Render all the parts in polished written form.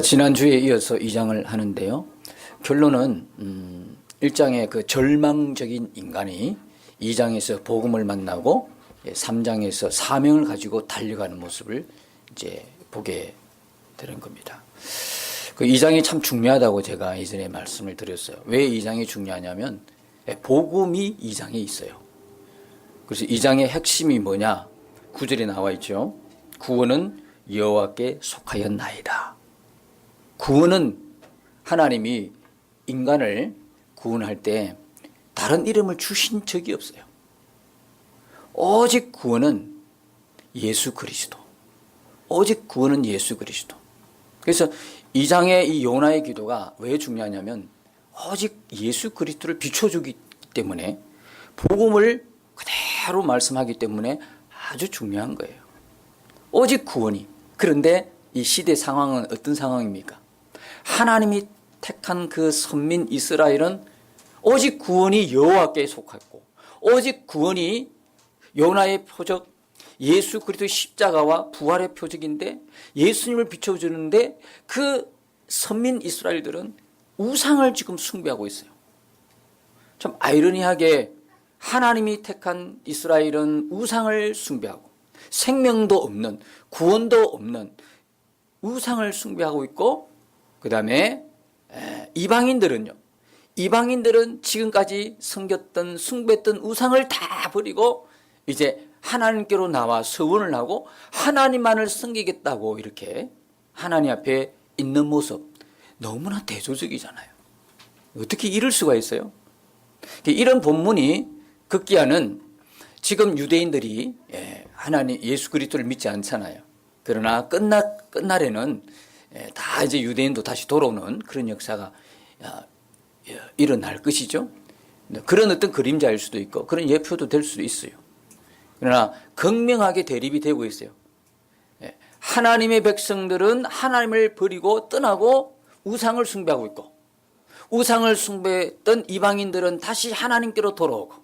지난주에 이어서 2장을 하는데요. 결론은 1장의 그 절망적인 인간이 2장에서 복음을 만나고 3장에서 사명을 가지고 달려가는 모습을 이제 보게 되는 겁니다. 그 2장이 참 중요하다고 제가 이전에 말씀을 드렸어요. 왜 2장이 중요하냐면 복음이 2장에 있어요. 그래서 2장의 핵심이 뭐냐? 9절에 나와 있죠. 구원은 여호와께 속하였나이다. 구원은 하나님이 인간을 구원할 때 다른 이름을 주신 적이 없어요. 오직 구원은 예수 그리스도. 오직 구원은 예수 그리스도. 그래서 2장의 이 요나의 기도가 왜 중요하냐면 오직 예수 그리스도를 비춰주기 때문에 복음을 그대로 말씀하기 때문에 아주 중요한 거예요. 오직 구원이. 그런데 이 시대 상황은 어떤 상황입니까? 하나님이 택한 그 선민 이스라엘은 오직 구원이 여호와께 속했고 오직 구원이 요나의 표적 예수 그리스도의 십자가와 부활의 표적인데 예수님을 비춰주는데 그 선민 이스라엘들은 우상을 지금 숭배하고 있어요. 참 아이러니하게 하나님이 택한 이스라엘은 우상을 숭배하고 생명도 없는 구원도 없는 우상을 숭배하고 있고 그 다음에 이방인들은 지금까지 섬겼던 숭배했던 우상을 다 버리고 이제 하나님께로 나와 서원을 하고 하나님만을 섬기겠다고 이렇게 하나님 앞에 있는 모습 너무나 대조적이잖아요. 어떻게 이럴 수가 있어요? 이런 본문이 급기야는 지금 유대인들이 하나님 예수 그리스도를 믿지 않잖아요. 그러나 끝날에는 다 이제 유대인도 다시 돌아오는 그런 역사가 일어날 것이죠. 그런 어떤 그림자일 수도 있고 그런 예표도 될 수도 있어요. 그러나 극명하게 대립이 되고 있어요. 하나님의 백성들은 하나님을 버리고 떠나고 우상을 숭배하고 있고 우상을 숭배했던 이방인들은 다시 하나님께로 돌아오고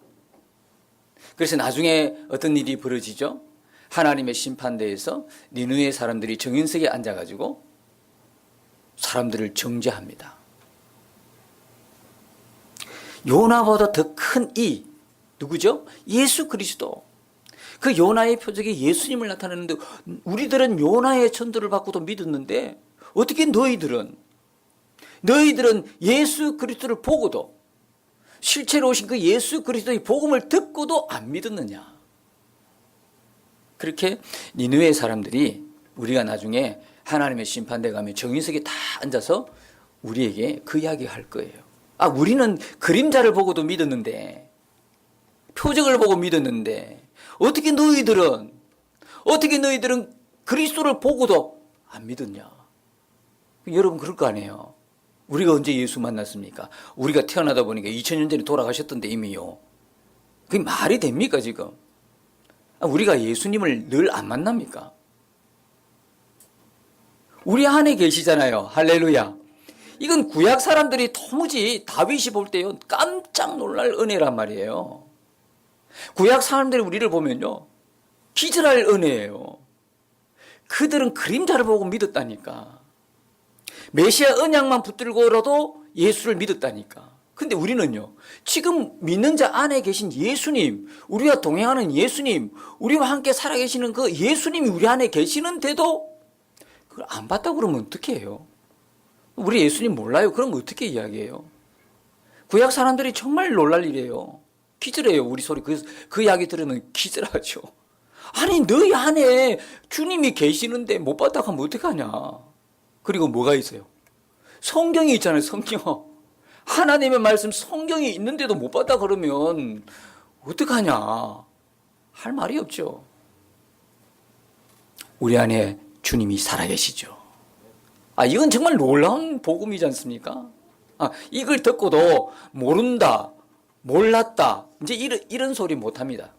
그래서 나중에 어떤 일이 벌어지죠? 하나님의 심판대에서 니느웨 사람들이 정인석에 앉아가지고 사람들을 정죄합니다. 요나보다 더 큰 이 누구죠? 예수 그리스도. 그 요나의 표적이 예수님을 나타내는데 우리들은 요나의 전도를 받고도 믿었는데 어떻게 너희들은 예수 그리스도를 보고도 실제로 오신 그 예수 그리스도의 복음을 듣고도 안 믿었느냐? 그렇게 니느웨 사람들이 우리가 나중에 하나님의 심판대 가면 정인석에 다 앉아서 우리에게 그 이야기 할 거예요. 우리는 그림자를 보고도 믿었는데 표적을 보고 믿었는데 어떻게 너희들은 그리스도를 보고도 안 믿었냐? 여러분 그럴 거 아니에요. 우리가 언제 예수 만났습니까? 우리가 태어나다 보니까 2000년 전에 돌아가셨던데 이미요. 그게 말이 됩니까 지금? 우리가 예수님을 늘 안 만납니까? 우리 안에 계시잖아요. 할렐루야. 이건 구약 사람들이 도무지 다윗이 볼 때요 깜짝 놀랄 은혜란 말이에요. 구약 사람들이 우리를 보면요 기절할 은혜예요. 그들은 그림자를 보고 믿었다니까. 메시아 언약만 붙들고라도 예수를 믿었다니까. 근데 우리는요 지금 믿는 자 안에 계신 예수님, 우리와 동행하는 예수님, 우리와 함께 살아계시는 그 예수님이 우리 안에 계시는데도 그걸 안 봤다고 그러면 어떻게 해요? 우리 예수님 몰라요? 그럼 어떻게 이야기해요? 구약 사람들이 정말 놀랄 일이에요. 기절해요. 우리 소리 그 이야기 들으면 기절하죠. 아니 너희 안에 주님이 계시는데 못 봤다고 하면 어떡하냐? 그리고 뭐가 있어요? 성경이 있잖아요. 성경. 하나님의 말씀 성경이 있는데도 못 봤다 그러면 어떡하냐? 할 말이 없죠. 우리 안에 주님이 살아계시죠. 이건 정말 놀라운 복음이지 않습니까? 이걸 듣고도 모른다, 몰랐다, 이제 이런 소리 못합니다.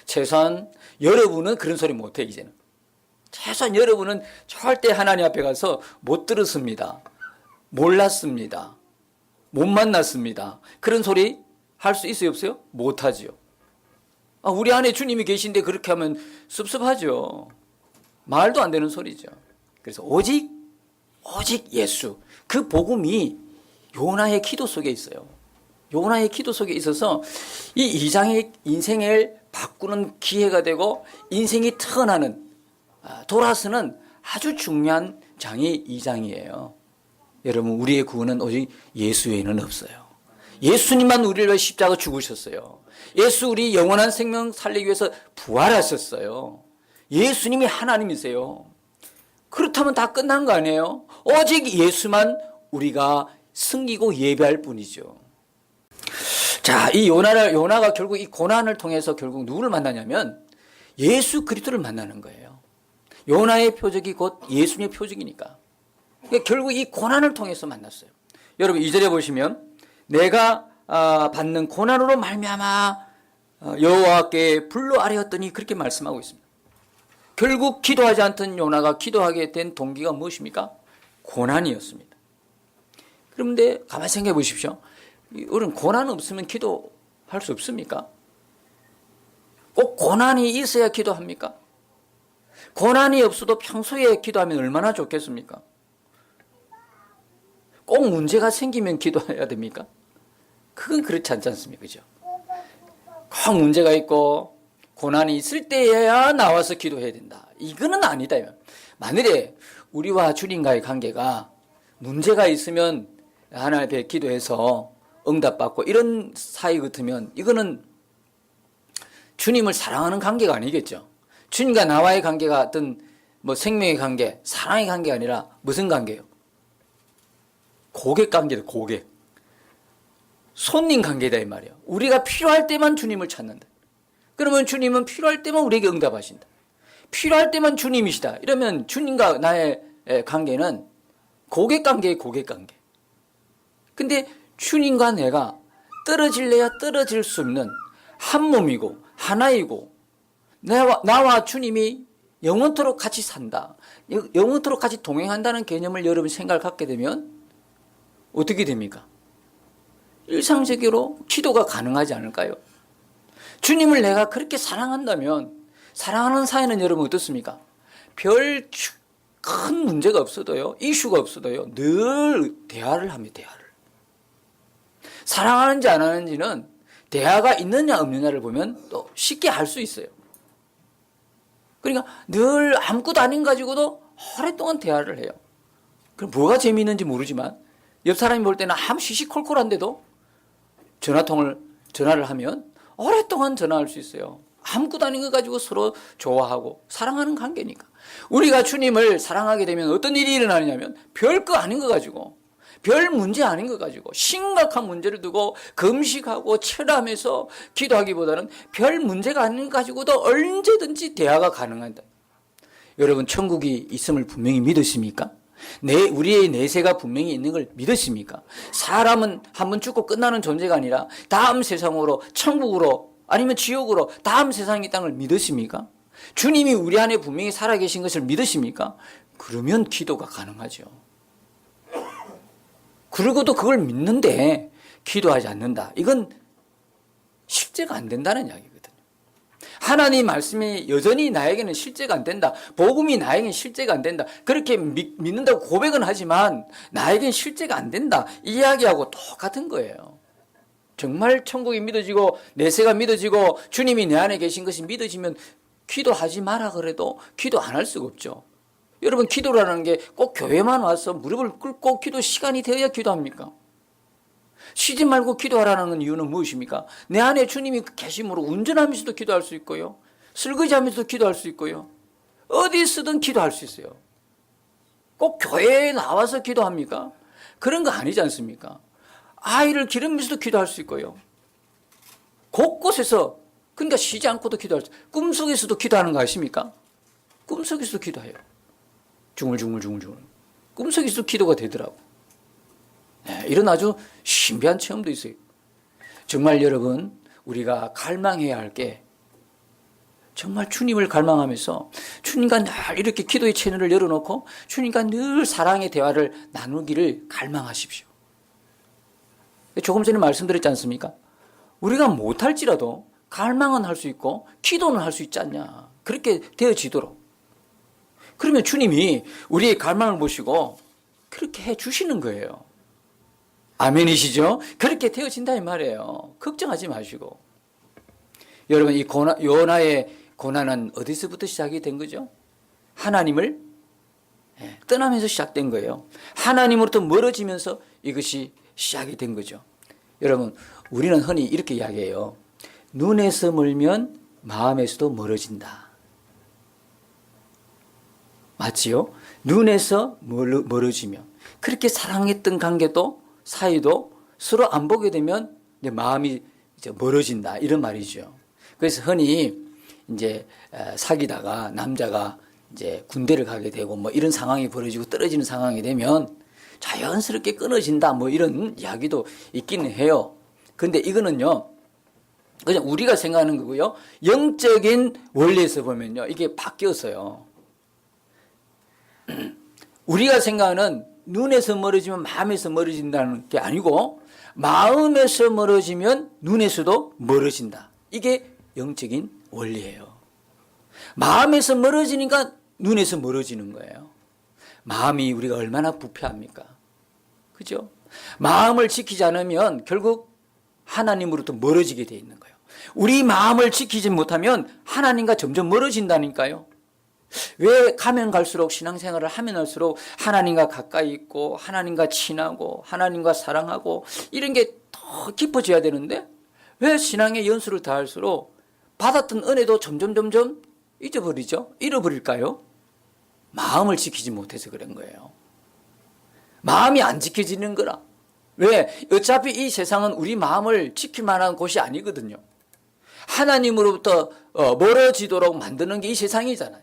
최소한 여러분은 그런 소리 못해 이제는. 최소한 여러분은 절대 하나님 앞에 가서 못 들었습니다. 몰랐습니다. 못 만났습니다. 그런 소리 할 수 있어요 없어요? 못하지요. 우리 안에 주님이 계신데 그렇게 하면 섭섭하죠. 말도 안 되는 소리죠. 그래서 오직 오직 예수. 그 복음이 요나의 기도 속에 있어요. 요나의 기도 속에 있어서 이 이장의 인생을 바꾸는 기회가 되고 인생이 터나는 돌아서는 아주 중요한 장이 이 장이에요. 여러분, 우리의 구원은 오직 예수 외에는 없어요. 예수님만 우리를 위해 십자가 죽으셨어요. 예수 우리 영원한 생명 살리기 위해서 부활하셨어요. 예수님이 하나님이세요. 그렇다면 다 끝난 거 아니에요? 오직 예수만 우리가 섬기고 예배할 뿐이죠. 자, 이 요나가 결국 이 고난을 통해서 결국 누구를 만나냐면 예수 그리스도를 만나는 거예요. 요나의 표적이 곧 예수님의 표적이니까. 그러니까 결국 이 고난을 통해서 만났어요. 여러분 2절에 보시면 내가 받는 고난으로 말미암아 여호와께 불로 아뢰었더니 그렇게 말씀하고 있습니다. 결국 기도하지 않던 요나가 기도하게 된 동기가 무엇입니까? 고난이었습니다. 그런데 가만히 생각해 보십시오. 우리는 고난 없으면 기도할 수 없습니까? 꼭 고난이 있어야 기도합니까? 고난이 없어도 평소에 기도하면 얼마나 좋겠습니까? 꼭 문제가 생기면 기도해야 됩니까? 그건 그렇지 않지 않습니까? 그죠? 꼭 문제가 있고 고난이 있을 때야 나와서 기도해야 된다. 이거는 아니다. 만일에 우리와 주님과의 관계가 문제가 있으면 하나님 앞에 기도해서 응답받고 이런 사이 같으면 이거는 주님을 사랑하는 관계가 아니겠죠. 주님과 나와의 관계가 어떤 생명의 관계, 사랑의 관계가 아니라 무슨 관계예요? 고객 관계다. 고객. 손님 관계다 이 말이에요. 우리가 필요할 때만 주님을 찾는다. 그러면 주님은 필요할 때만 우리에게 응답하신다. 필요할 때만 주님이시다. 이러면 주님과 나의 관계는 고객 관계의 고객 관계. 근데 주님과 내가 떨어질래야 떨어질 수 없는 한 몸이고 하나이고 나와 주님이 영원토록 같이 산다. 영원토록 같이 동행한다는 개념을 여러분 생각을 갖게 되면 어떻게 됩니까? 일상적으로 기도가 가능하지 않을까요? 주님을 내가 그렇게 사랑한다면 사랑하는 사이는 여러분 어떻습니까? 별 큰 문제가 없어도요, 이슈가 없어도요, 늘 대화를 합니다. 대화를. 사랑하는지 안 하는지는 대화가 있느냐 없느냐를 보면 또 쉽게 알 수 있어요. 그러니까 늘 아무것도 아닌 가지고도 오랫동안 대화를 해요. 그럼 뭐가 재미있는지 모르지만 옆 사람이 볼 때는 아무 시시콜콜한데도 전화를 하면 오랫동안 전화할 수 있어요. 아무것도 아닌 거 가지고 서로 좋아하고 사랑하는 관계니까. 우리가 주님을 사랑하게 되면 어떤 일이 일어나냐면 별거 아닌 거 가지고, 별 문제 아닌 거 가지고 심각한 문제를 두고 금식하고 철하면서 기도하기보다는 별 문제가 아닌 거 가지고도 언제든지 대화가 가능하다. 여러분, 천국이 있음을 분명히 믿으십니까? 우리의 내세가 분명히 있는 걸 믿으십니까? 사람은 한번 죽고 끝나는 존재가 아니라 다음 세상으로, 천국으로 아니면 지옥으로 다음 세상의 땅을 믿으십니까? 주님이 우리 안에 분명히 살아계신 것을 믿으십니까? 그러면 기도가 가능하죠. 그러고도 그걸 믿는데 기도하지 않는다. 이건 실제가 안 된다는 이야기거든요. 하나님 말씀이 여전히 나에게는 실제가 안 된다. 복음이 나에게는 실제가 안 된다. 그렇게 믿는다고 고백은 하지만 나에게는 실제가 안 된다. 이 이야기하고 똑같은 거예요. 정말 천국이 믿어지고 내세가 믿어지고 주님이 내 안에 계신 것이 믿어지면 기도하지 마라 그래도 기도 안 할 수가 없죠. 여러분, 기도라는 게 꼭 교회만 와서 무릎을 꿇고 기도 시간이 되어야 기도합니까? 쉬지 말고 기도하라는 이유는 무엇입니까? 내 안에 주님이 계심으로 운전하면서도 기도할 수 있고요, 설거지하면서도 기도할 수 있고요, 어디 쓰든 기도할 수 있어요. 꼭 교회에 나와서 기도합니까? 그런 거 아니지 않습니까? 아이를 기르면서도 기도할 수 있고요, 곳곳에서, 그러니까 쉬지 않고도 기도할 수 있어요. 꿈속에서도 기도하는 거 아십니까? 꿈속에서도 기도해요. 중얼중얼 꿈속에서도 기도가 되더라고. 네, 이런 아주 신비한 체험도 있어요. 정말 여러분, 우리가 갈망해야 할 게 정말 주님을 갈망하면서 주님과 늘 이렇게 기도의 채널을 열어놓고 주님과 늘 사랑의 대화를 나누기를 갈망하십시오. 조금 전에 말씀드렸지 않습니까? 우리가 못할지라도 갈망은 할 수 있고 기도는 할 수 있지 않냐. 그렇게 되어지도록. 그러면 주님이 우리의 갈망을 보시고 그렇게 해 주시는 거예요. 아멘이시죠? 그렇게 되어진다 이 말이에요. 걱정하지 마시고. 여러분, 이 요나의 고난은 어디서부터 시작이 된 거죠? 하나님을 떠나면서 시작된 거예요. 하나님으로부터 멀어지면서 이것이 시작이 된 거죠. 여러분, 우리는 흔히 이렇게 이야기해요. 눈에서 멀면 마음에서도 멀어진다. 맞지요? 눈에서 멀어지면 그렇게 사랑했던 관계도 사이도 서로 안 보게 되면 이제 마음이 이제 멀어진다 이런 말이죠. 그래서 흔히 이제 사귀다가 남자가 이제 군대를 가게 되고 뭐 이런 상황이 벌어지고 떨어지는 상황이 되면 자연스럽게 끊어진다 뭐 이런 이야기도 있기는 해요. 근데 이거는요 그냥 우리가 생각하는 거고요. 영적인 원리에서 보면요 이게 바뀌었어요. 우리가 생각하는 눈에서 멀어지면 마음에서 멀어진다는 게 아니고 마음에서 멀어지면 눈에서도 멀어진다. 이게 영적인 원리예요. 마음에서 멀어지니까 눈에서 멀어지는 거예요. 마음이 우리가 얼마나 부패합니까? 그죠? 마음을 지키지 않으면 결국 하나님으로부터 멀어지게 돼 있는 거예요. 우리 마음을 지키지 못하면 하나님과 점점 멀어진다니까요. 왜 가면 갈수록 신앙생활을 하면 할수록 하나님과 가까이 있고 하나님과 친하고 하나님과 사랑하고 이런 게 더 깊어져야 되는데 왜 신앙의 연수를 다할수록 받았던 은혜도 점점 잊어버리죠? 잃어버릴까요? 마음을 지키지 못해서 그런 거예요. 마음이 안 지켜지는 거라. 왜? 어차피 이 세상은 우리 마음을 지킬 만한 곳이 아니거든요. 하나님으로부터 멀어지도록 만드는 게 이 세상이잖아요.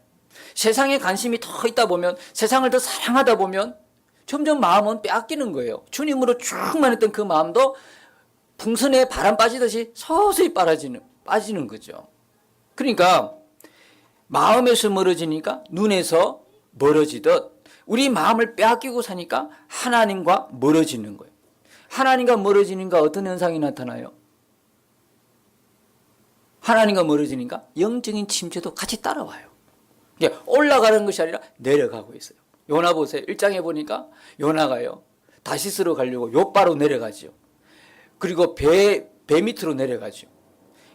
세상에 관심이 더 있다 보면 세상을 더 사랑하다 보면 점점 마음은 빼앗기는 거예요. 주님으로 충만했던 그 마음도 풍선에 바람 빠지듯이 서서히 빠지는 거죠. 그러니까 마음에서 멀어지니까 눈에서 멀어지듯 우리 마음을 빼앗기고 사니까 하나님과 멀어지는 거예요. 하나님과 멀어지니까 어떤 현상이 나타나요? 하나님과 멀어지니까 영적인 침체도 같이 따라와요. 이게 올라가는 것이 아니라 내려가고 있어요. 요나 보세요. 1장에 보니까 요나가요. 다시스로 가려고 요바로 내려가죠. 그리고 배 밑으로 내려가죠.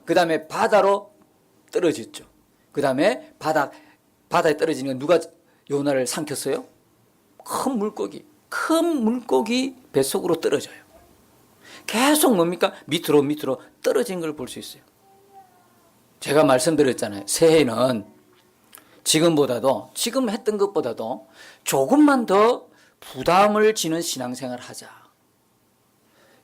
그 다음에 바다로 떨어졌죠. 그 다음에 바다에 떨어지니까 누가 요나를 삼켰어요? 큰 물고기 뱃속으로 떨어져요. 계속 뭡니까? 밑으로 떨어진 걸 볼 수 있어요. 제가 말씀드렸잖아요. 새해는 지금 했던 것보다도 조금만 더 부담을 지는 신앙생활을 하자.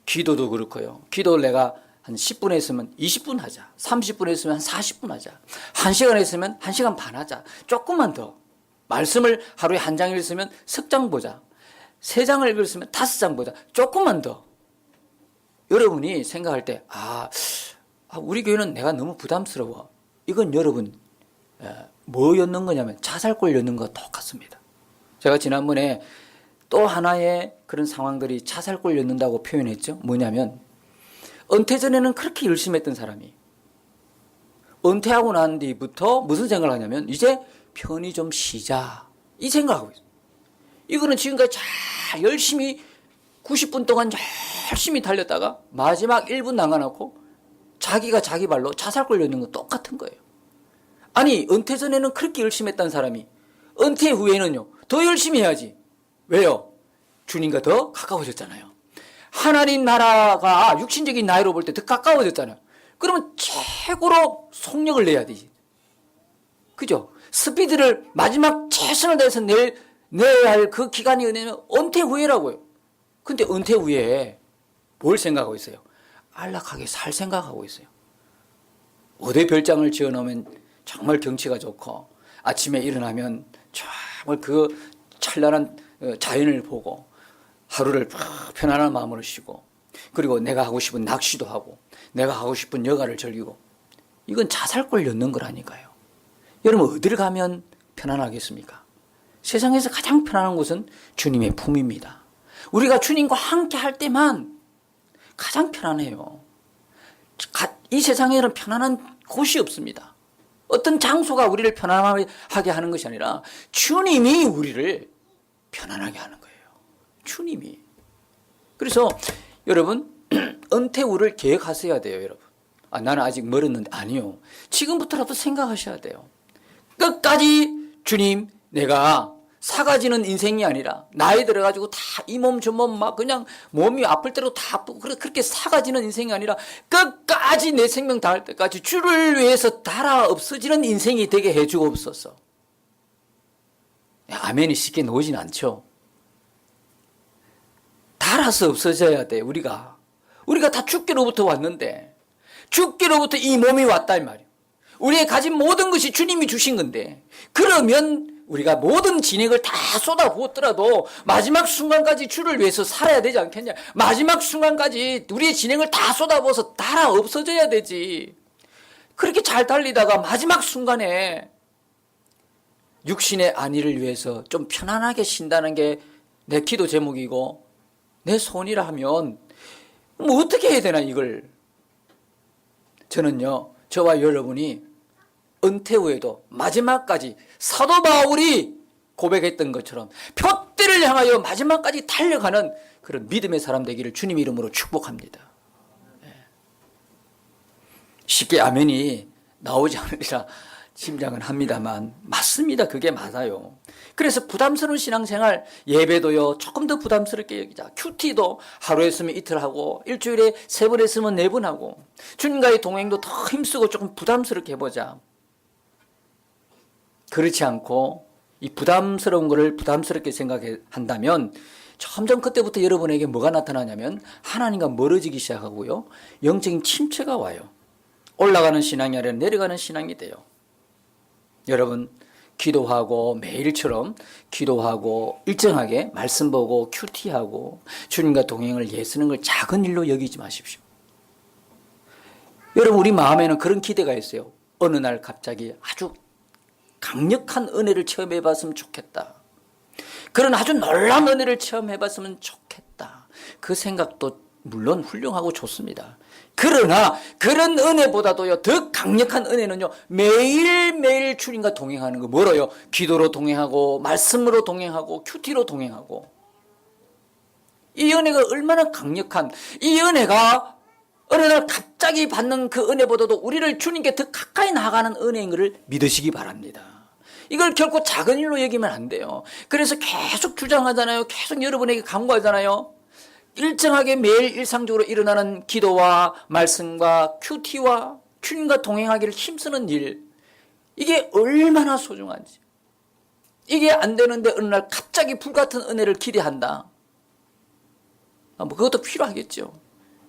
기도도 그렇고요. 기도를 내가 한 10분 했으면 20분 하자. 30분 했으면 한 40분 하자. 1시간 했으면 1시간 반 하자. 조금만 더. 말씀을 하루에 한 장 읽으면 석 장 보자. 3장을 읽으면 5장 보자. 조금만 더. 여러분이 생각할 때 우리 교회는 내가 너무 부담스러워. 이건 여러분 뭐였는 거냐면 자살골 였는 거 똑같습니다. 제가 지난번에 또 하나의 그런 상황들이 자살골 였는다고 표현했죠. 뭐냐면 은퇴 전에는 그렇게 열심히 했던 사람이 은퇴하고 난 뒤부터 무슨 생각을 하냐면 이제 편히 좀 쉬자 이 생각하고 있어요. 이거는 지금까지 잘 열심히 90분 동안 열심히 달렸다가 마지막 1분 남겨놓고 자기가 자기 발로 자살골 였는 거 똑같은 거예요. 아니 은퇴 전에는 그렇게 열심히 했던 사람이 은퇴 후에는요 더 열심히 해야지. 왜요? 주님과 더 가까워졌잖아요. 하나님 나라가 육신적인 나이로 볼 때 더 가까워졌잖아요. 그러면 최고로 속력을 내야 되지. 그죠? 스피드를 마지막 최선을 다해서 내야 할 그 기간이 뭐냐면 은퇴 후에라고요. 근데 은퇴 후에 뭘 생각하고 있어요? 안락하게 살 생각하고 있어요. 어디 별장을 지어놓으면 정말 경치가 좋고 아침에 일어나면 정말 그 찬란한 자연을 보고 하루를 편안한 마음으로 쉬고 그리고 내가 하고 싶은 낚시도 하고 내가 하고 싶은 여가를 즐기고 이건 자살골 였는 거라니까요. 여러분 어디를 가면 편안하겠습니까? 세상에서 가장 편안한 곳은 주님의 품입니다. 우리가 주님과 함께 할 때만 가장 편안해요. 이 세상에는 편안한 곳이 없습니다. 어떤 장소가 우리를 편안하게 하는 것이 아니라 주님이 우리를 편안하게 하는 거예요. 주님이. 그래서 여러분 은퇴 후를 계획하셔야 돼요. 여러분, 나는 아직 멀었는데, 아니요, 지금부터라도 생각하셔야 돼요. 끝까지 주님, 내가 사가지는 인생이 아니라 나이 들어가지고 다 이 몸 저 몸 막 그냥 몸이 아플 대로 다 아프고 그렇게 사가지는 인생이 아니라 끝까지 내 생명 다할 때까지 주를 위해서 달아 없어지는 인생이 되게 해주옵소서. 아멘이 쉽게 나오진 않죠. 달아서 없어져야 돼. 우리가 다 죽기로부터 왔는데, 죽기로부터 이 몸이 왔다 이 말이에요. 우리의 가진 모든 것이 주님이 주신 건데, 그러면 우리가 모든 진액을 다 쏟아부었더라도 마지막 순간까지 주를 위해서 살아야 되지 않겠냐. 마지막 순간까지 우리의 진액을 다 쏟아부어서 달아 없어져야 되지. 그렇게 잘 달리다가 마지막 순간에 육신의 안위를 위해서 좀 편안하게 쉰다는 게 내 기도 제목이고 내 소원이라 하면 뭐 어떻게 해야 되나 이걸. 저는요, 저와 여러분이 은퇴 후에도 마지막까지 사도 바울이 고백했던 것처럼 표대를 향하여 마지막까지 달려가는 그런 믿음의 사람 되기를 주님 이름으로 축복합니다. 쉽게 아멘이 나오지 않으리라 짐작은 합니다만 맞습니다. 그게 맞아요. 그래서 부담스러운 신앙생활, 예배도요 조금 더 부담스럽게 여기자. 큐티도 하루에 했으면 이틀 하고 일주일에 3번 했으면 4번 하고 주님과의 동행도 더 힘쓰고 조금 부담스럽게 해보자. 그렇지 않고 이 부담스러운 것을 부담스럽게 생각한다면 점점 그때부터 여러분에게 뭐가 나타나냐면 하나님과 멀어지기 시작하고요, 영적인 침체가 와요. 올라가는 신앙이 아니라 내려가는 신앙이 돼요. 여러분, 기도하고 매일처럼 기도하고 일정하게 말씀 보고 큐티하고 주님과 동행을 애쓰는 걸 작은 일로 여기지 마십시오. 여러분, 우리 마음에는 그런 기대가 있어요. 어느 날 갑자기 아주 강력한 은혜를 체험해 봤으면 좋겠다. 그런 아주 놀라운 은혜를 체험해 봤으면 좋겠다. 그 생각도 물론 훌륭하고 좋습니다. 그러나 그런 은혜보다도요 더 강력한 은혜는요, 매일매일 주님과 동행하는 거. 뭐로요? 기도로 동행하고 말씀으로 동행하고 큐티로 동행하고. 이 은혜가 얼마나 강력한, 이 은혜가 어느 날 갑자기 받는 그 은혜보다도 우리를 주님께 더 가까이 나가는 은혜인 것을 믿으시기 바랍니다. 이걸 결코 작은 일로 여기면 안 돼요. 그래서 계속 주장하잖아요. 계속 여러분에게 강구하잖아요. 일정하게 매일 일상적으로 일어나는 기도와 말씀과 큐티와 주님과 동행하기를 힘쓰는 일, 이게 얼마나 소중한지. 이게 안 되는데 어느 날 갑자기 불같은 은혜를 기대한다. 뭐 그것도 필요하겠죠.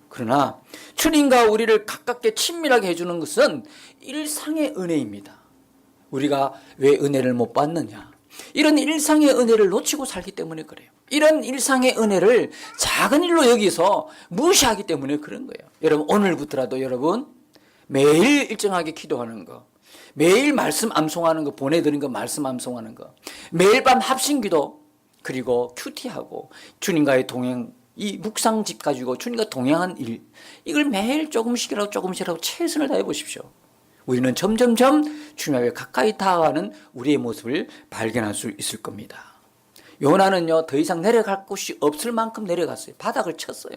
그러나 주님과 우리를 가깝게 친밀하게 해주는 것은 일상의 은혜입니다. 우리가 왜 은혜를 못 받느냐? 이런 일상의 은혜를 놓치고 살기 때문에 그래요. 이런 일상의 은혜를 작은 일로 여기서 무시하기 때문에 그런 거예요. 여러분, 오늘부터라도 여러분 매일 일정하게 기도하는 거, 매일 말씀 암송하는 거, 보내드린 거 말씀 암송하는 거, 매일 밤 합심기도, 그리고 큐티하고 주님과의 동행, 이 묵상집 가지고 주님과 동행한 일, 이걸 매일 조금씩이라도 최선을 다해 보십시오. 우리는 점점점 주님 앞에 가까이 다가가는 우리의 모습을 발견할 수 있을 겁니다. 요나는요 더 이상 내려갈 곳이 없을 만큼 내려갔어요. 바닥을 쳤어요.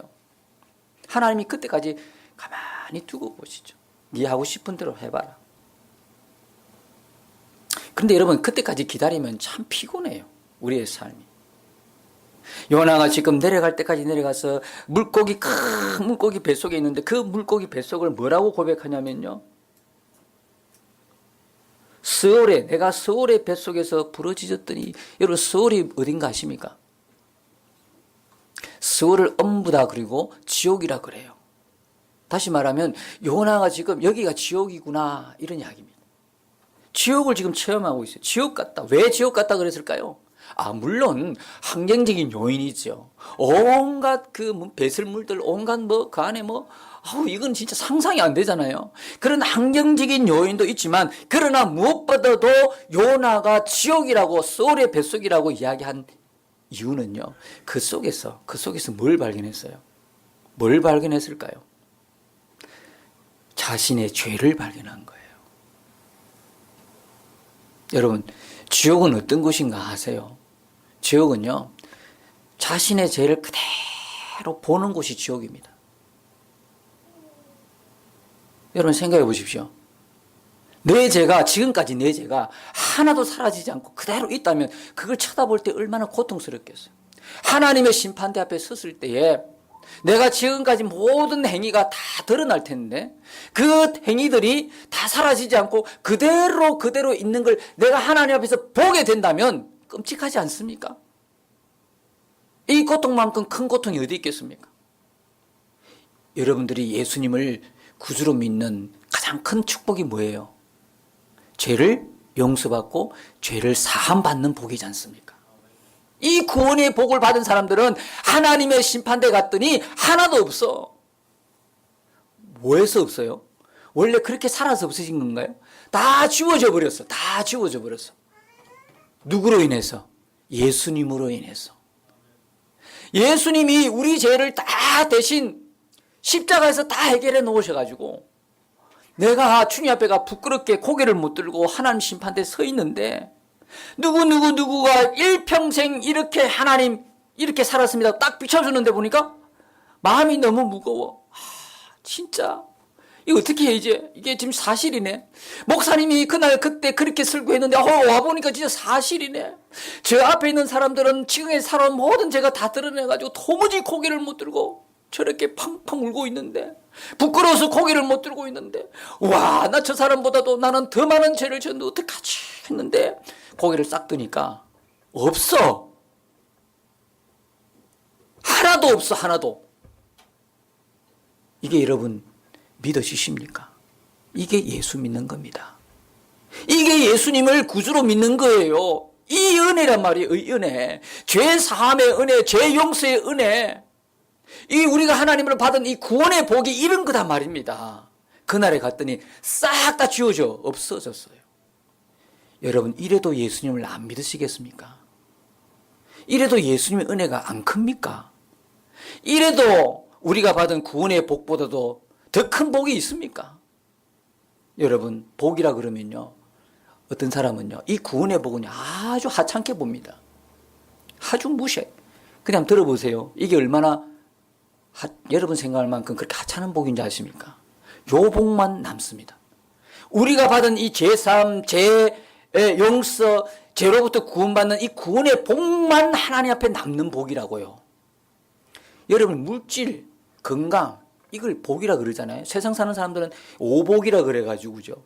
하나님이 그때까지 가만히 두고 보시죠. 네 하고 싶은 대로 해봐라. 그런데 여러분, 그때까지 기다리면 참 피곤해요. 우리의 삶이. 요나가 지금 내려갈 때까지 내려가서 큰 물고기 뱃속에 있는데 그 물고기 뱃속을 뭐라고 고백하냐면요, 내가 서울의 뱃속에서 부러지셨더니, 여러분 서울이 어딘가 아십니까? 서울을 엄부다 그리고 지옥이라 그래요. 다시 말하면 요나가 지금 여기가 지옥이구나 이런 이야기입니다. 지옥을 지금 체험하고 있어요. 지옥 같다. 왜 지옥 같다 그랬을까요? 물론 환경적인 요인이죠. 온갖 그 배설물들, 온갖 그 안에 이건 진짜 상상이 안 되잖아요. 그런 환경적인 요인도 있지만, 그러나 무엇보다도 요나가 지옥이라고, 소울의 뱃속이라고 이야기한 이유는요, 그 속에서 뭘 발견했어요? 뭘 발견했을까요? 자신의 죄를 발견한 거예요. 여러분, 지옥은 어떤 곳인가 아세요? 지옥은요, 자신의 죄를 그대로 보는 곳이 지옥입니다. 여러분 생각해 보십시오. 내 죄가, 지금까지 내 죄가 하나도 사라지지 않고 그대로 있다면 그걸 쳐다볼 때 얼마나 고통스럽겠어요. 하나님의 심판대 앞에 섰을 때에 내가 지금까지 모든 행위가 다 드러날 텐데 그 행위들이 다 사라지지 않고 그대로 있는 걸 내가 하나님 앞에서 보게 된다면 끔찍하지 않습니까? 이 고통만큼 큰 고통이 어디 있겠습니까? 여러분들이 예수님을 구주로 믿는 가장 큰 축복이 뭐예요? 죄를 용서받고 죄를 사함받는 복이지 않습니까? 이 구원의 복을 받은 사람들은 하나님의 심판대 갔더니 하나도 없어. 뭐해서 없어요? 원래 그렇게 살아서 없어진 건가요? 다 지워져 버렸어. 다 지워져 버렸어. 누구로 인해서? 예수님으로 인해서. 예수님이 우리 죄를 다 대신 십자가에서 다 해결해 놓으셔가지고 내가 주님 앞에가 부끄럽게 고개를 못 들고 하나님 심판대에 서 있는데 누구가 일평생 이렇게 하나님 이렇게 살았습니다. 딱 비춰주는데 보니까 마음이 너무 무거워. 진짜 이거 어떻게 해 이제. 이게 지금 사실이네. 목사님이 그날 그때 그렇게 설교했는데 와보니까 진짜 사실이네. 저 앞에 있는 사람들은 지금에 살아온 모든 죄가 다 드러내가지고 도무지 고개를 못 들고 저렇게 팡팡 울고 있는데 부끄러워서 고개를 못 들고 있는데 와, 나 저 사람보다도 나는 더 많은 죄를 졌는데 어떡하지 했는데 고개를 싹 드니까 없어. 하나도 없어. 하나도. 이게 여러분 믿으시십니까? 이게 예수 믿는 겁니다. 이게 예수님을 구주로 믿는 거예요. 이 은혜란 말이에요. 이 은혜. 죄 사함의 은혜, 죄 용서의 은혜. 이 우리가 하나님을 받은 이 구원의 복이 이런 거단 말입니다. 그날에 갔더니 싹 다 지워져 없어졌어요. 여러분 이래도 예수님을 안 믿으시겠습니까? 이래도 예수님의 은혜가 안 큽니까? 이래도 우리가 받은 구원의 복보다도 더 큰 복이 있습니까? 여러분 복이라 그러면요, 어떤 사람은요 이 구원의 복은 아주 하찮게 봅니다. 아주 무시해. 그냥 들어보세요. 이게 얼마나 여러분 생각할 만큼 그렇게 하찮은 복인지 아십니까? 요 복만 남습니다. 우리가 받은 이 죄사함, 죄 용서, 죄로부터 구원받는 이 구원의 복만 하나님 앞에 남는 복이라고요. 여러분 물질, 건강 이걸 복이라 그러잖아요. 세상 사는 사람들은 오복이라 그래가지고 그죠.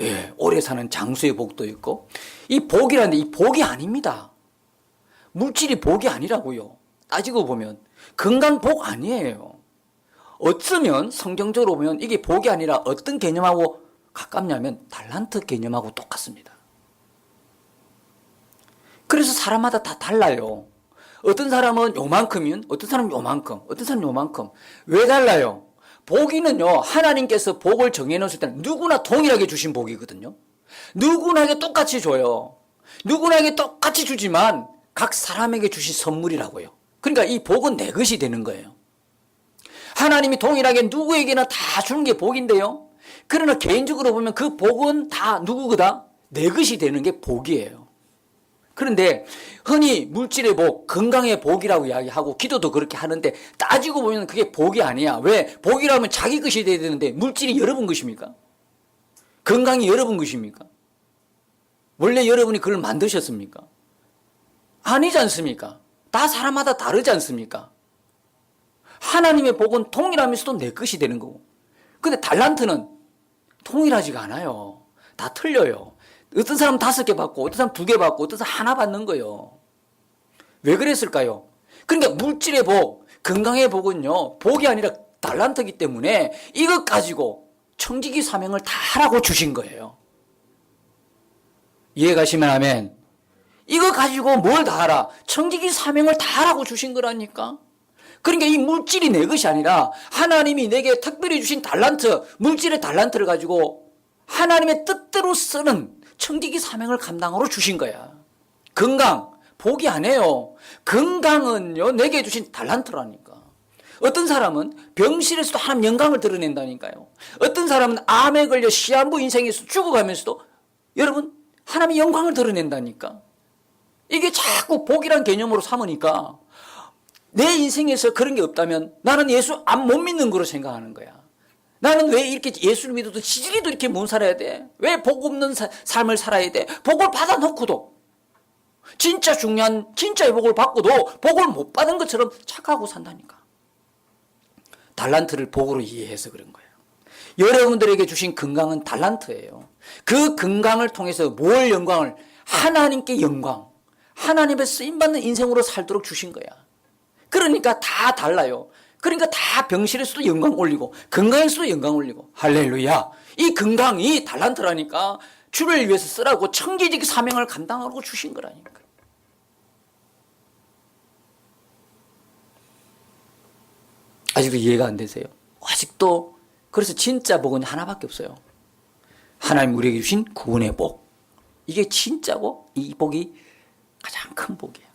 예, 오래 사는 장수의 복도 있고 이 복이라는데 이 복이 아닙니다. 물질이 복이 아니라고요. 따지고 보면 건강 복 아니에요. 어쩌면 성경적으로 보면 이게 복이 아니라 어떤 개념하고 가깝냐면 달란트 개념하고 똑같습니다. 그래서 사람마다 다 달라요. 어떤 사람은 요만큼이면 어떤 사람은 요만큼, 어떤 사람은 요만큼. 왜 달라요? 복이는요 하나님께서 복을 정해놓으실 때는 누구나 동일하게 주신 복이거든요. 누구나에게 똑같이 줘요. 누구나에게 똑같이 주지만 각 사람에게 주신 선물이라고요. 그러니까 이 복은 내 것이 되는 거예요. 하나님이 동일하게 누구에게나 다 주는 게 복인데요. 그러나 개인적으로 보면 그 복은 다 누구거다? 내 것이 되는 게 복이에요. 그런데 흔히 물질의 복, 건강의 복이라고 이야기하고 기도도 그렇게 하는데 따지고 보면 그게 복이 아니야. 왜? 복이라면 자기 것이 돼야 되는데 물질이 여러분 것입니까? 건강이 여러분 것입니까? 원래 여러분이 그걸 만드셨습니까? 아니지 않습니까? 다 사람마다 다르지 않습니까? 하나님의 복은 동일하면서도 내 것이 되는 거고. 근데 달란트는 동일하지가 않아요. 다 틀려요. 어떤 사람은 5개 받고 어떤 사람은 2개 받고 어떤 사람은 하나 받는 거예요. 왜 그랬을까요? 그러니까 물질의 복, 건강의 복은요 복이 아니라 달란트이기 때문에 이것 가지고 청지기 사명을 다 하라고 주신 거예요. 이해가시면 아멘. 이거 가지고 뭘 다 하라? 청지기 사명을 다 하라고 주신 거라니까. 그러니까 이 물질이 내 것이 아니라 하나님이 내게 특별히 주신 달란트, 물질의 달란트를 가지고 하나님의 뜻대로 쓰는 청지기 사명을 감당하러 주신 거야. 건강, 복이 아니에요. 건강은요 내게 주신 달란트라니까. 어떤 사람은 병실에서도 하나님 영광을 드러낸다니까요. 어떤 사람은 암에 걸려 시한부 인생에서 죽어가면서도 여러분 하나님의 영광을 드러낸다니까. 이게 자꾸 복이란 개념으로 삼으니까 내 인생에서 그런 게 없다면 나는 예수 안 못 믿는 거로 생각하는 거야. 나는 왜 이렇게 예수를 믿어도 지지리도 이렇게 못 살아야 돼? 왜 복 없는 삶을 살아야 돼? 복을 받아놓고도 진짜 중요한 진짜의 복을 받고도 복을 못 받은 것처럼 착각하고 산다니까. 달란트를 복으로 이해해서 그런 거예요. 여러분들에게 주신 건강은 달란트예요. 그 건강을 통해서 뭘 영광을? 하나님께 영광, 하나님의 쓰임받는 인생으로 살도록 주신 거야. 그러니까 다 달라요. 그러니까 다 병실에서도 영광 올리고 건강에서도 영광 올리고. 할렐루야. 이 건강이 달란트라니까. 주를 위해서 쓰라고 청지기 사명을 감당하고 주신 거라니까. 아직도 이해가 안 되세요? 아직도. 그래서 진짜 복은 하나밖에 없어요. 하나님 우리에게 주신 구원의 복. 이게 진짜고 이 복이 가장 큰 복이에요.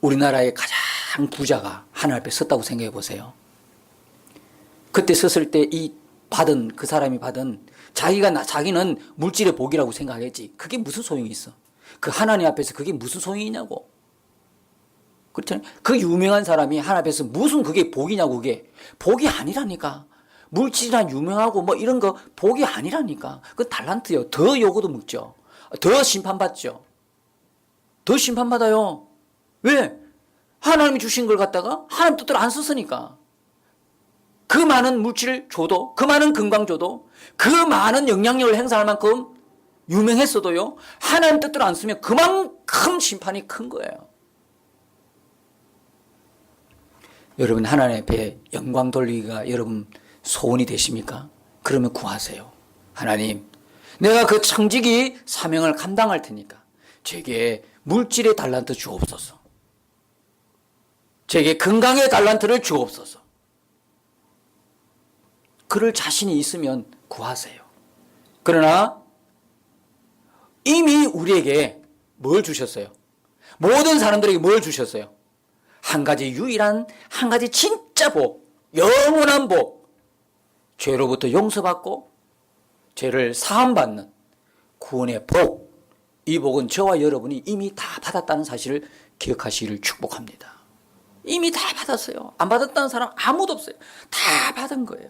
우리나라의 가장 부자가 하나님 앞에 섰다고 생각해 보세요. 그때 섰을 때 이 받은 그 사람이 받은 자기는 물질의 복이라고 생각하겠지. 그게 무슨 소용이 있어? 그 하나님 앞에서 그게 무슨 소용이 있냐고. 그렇잖아요. 그 유명한 사람이 하나님 앞에서 무슨 그게 복이냐고. 그게 복이 아니라니까. 물질이나 유명하고 뭐 이런 거 복이 아니라니까. 그 달란트요. 더 요구도 묻죠. 더 심판받죠. 더 심판받아요. 왜? 하나님이 주신 걸 갖다가 하나님 뜻대로 안 썼으니까. 그 많은 물질을 줘도, 그 많은 건강 줘도, 그 많은 영향력을 행사할 만큼 유명했어도요, 하나님 뜻대로 안 쓰면 그만큼 심판이 큰 거예요. 여러분, 하나님 앞에 영광 돌리기가 여러분 소원이 되십니까? 그러면 구하세요. 하나님, 내가 그 청지기 사명을 감당할 테니까 제게 물질의 달란트 주옵소서. 제게 건강의 달란트를 주옵소서. 그럴 자신이 있으면 구하세요. 그러나 이미 우리에게 뭘 주셨어요? 모든 사람들에게 뭘 주셨어요? 한 가지 유일한, 한 가지 진짜 복, 영원한 복, 죄로부터 용서받고 죄를 사함받는 구원의 복. 이 복은 저와 여러분이 이미 다 받았다는 사실을 기억하시기를 축복합니다. 이미 다 받았어요. 안 받았다는 사람 아무도 없어요. 다 받은 거예요.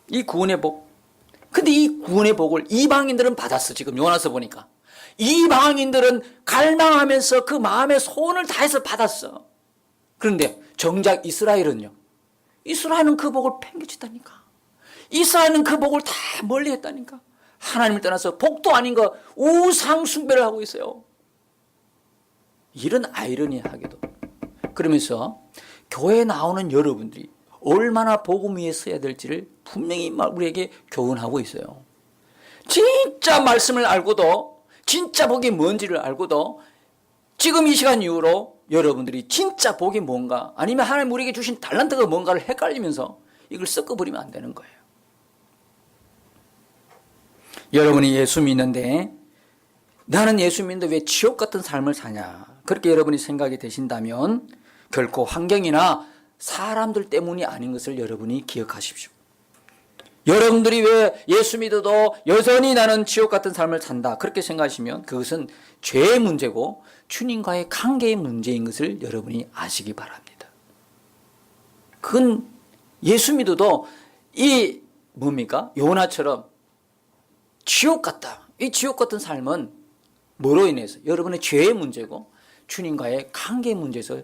이 구원의 복. 근데 이 구원의 복을 이방인들은 받았어. 지금 요나서 보니까. 이방인들은 갈망하면서 그 마음의 소원을 다해서 받았어. 그런데 정작 이스라엘은요. 이스라엘은 그 복을 팽개쳤다니까. 이스라엘은 그 복을 다 멀리 했다니까. 하나님을 떠나서 복도 아닌 거 우상 숭배를 하고 있어요. 이런 아이러니하게도. 그러면서 교회에 나오는 여러분들이 얼마나 복음 위에 서야 될지를 분명히 우리에게 교훈하고 있어요. 진짜 말씀을 알고도, 진짜 복이 뭔지를 알고도 지금 이 시간 이후로 여러분들이 진짜 복이 뭔가, 아니면 하나님 우리에게 주신 달란트가 뭔가를 헷갈리면서 이걸 섞어버리면 안 되는 거예요. 여러분이 예수 믿는데 나는 예수 믿는데 왜 지옥 같은 삶을 사냐, 그렇게 여러분이 생각이 되신다면 결코 환경이나 사람들 때문이 아닌 것을 여러분이 기억하십시오. 여러분들이 왜 예수 믿어도 여전히 나는 지옥 같은 삶을 산다, 그렇게 생각하시면 그것은 죄의 문제고 주님과의 관계의 문제인 것을 여러분이 아시기 바랍니다. 그건 예수 믿어도 이 뭡니까? 요나처럼 지옥 같다. 이 지옥 같은 삶은 뭐로 인해서? 여러분의 죄의 문제고 주님과의 관계의 문제에서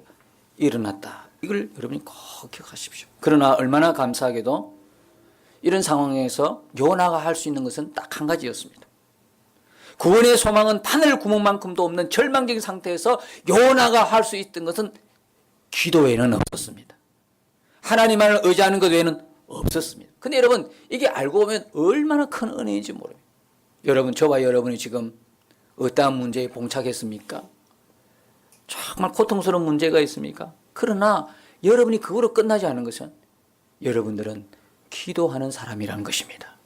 일어났다. 이걸 여러분이 꼭 기억하십시오. 그러나 얼마나 감사하게도 이런 상황에서 요나가 할 수 있는 것은 딱 한 가지였습니다. 구원의 소망은 바늘 구멍만큼도 없는 절망적인 상태에서 요나가 할 수 있던 것은 기도 외에는 없었습니다. 하나님만을 의지하는 것 외에는 없었습니다. 근데 여러분, 이게 알고 보면 얼마나 큰 은혜인지 모릅니다. 여러분, 저와 여러분이 지금 어떠한 문제에 봉착했습니까? 정말 고통스러운 문제가 있습니까? 그러나 여러분이 그거로 끝나지 않은 것은 여러분들은 기도하는 사람이라는 것입니다.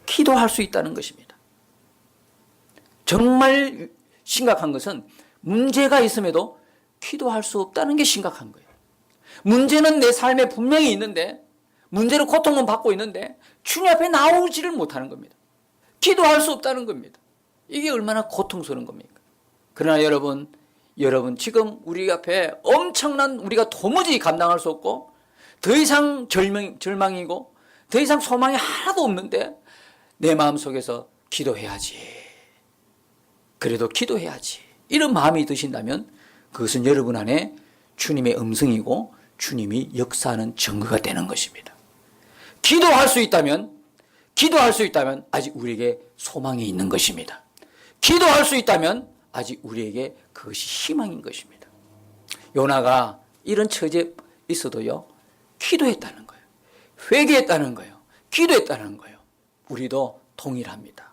기도할 수 있다는 것입니다. 정말 심각한 것은 문제가 있음에도 기도할 수 없다는 게 심각한 거예요. 문제는 내 삶에 분명히 있는데, 문제로 고통은 받고 있는데 주님 앞에 나오지를 못하는 겁니다. 기도할 수 없다는 겁니다. 이게 얼마나 고통스러운 겁니까? 그러나 여러분 지금 우리 앞에 엄청난 우리가 도무지 감당할 수 없고 더 이상 절망이고 더 이상 소망이 하나도 없는데 내 마음속에서 기도해야지. 그래도 기도해야지. 이런 마음이 드신다면 그것은 여러분 안에 주님의 음성이고 주님이 역사하는 증거가 되는 것입니다. 기도할 수 있다면 아직 우리에게 소망이 있는 것입니다. 기도할 수 있다면 아직 우리에게 그것이 희망인 것입니다. 요나가 이런 처지에 있어도요, 기도했다는 거예요. 회개했다는 거예요. 기도했다는 거예요. 우리도 동일합니다.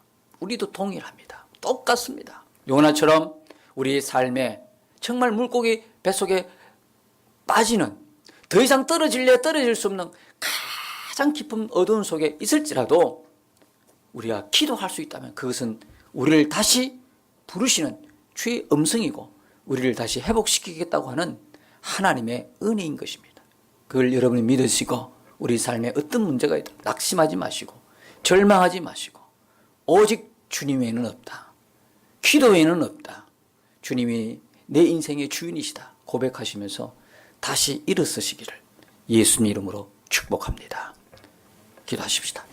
똑같습니다. 요나처럼 우리 삶에 정말 물고기 뱃속에 빠지는, 더 이상 떨어질 수 없는 가장 깊은 어두운 속에 있을지라도 우리가 기도할 수 있다면 그것은 우리를 다시 부르시는 주의 음성이고 우리를 다시 회복시키겠다고 하는 하나님의 은혜인 것입니다. 그걸 여러분이 믿으시고 우리 삶에 어떤 문제가 있다 낙심하지 마시고 절망하지 마시고 오직 주님 외에는 없다. 기도 외에는 없다. 주님이 내 인생의 주인이시다 고백하시면서 다시 일어서시기를 예수님 이름으로 축복합니다. 기도하십시다.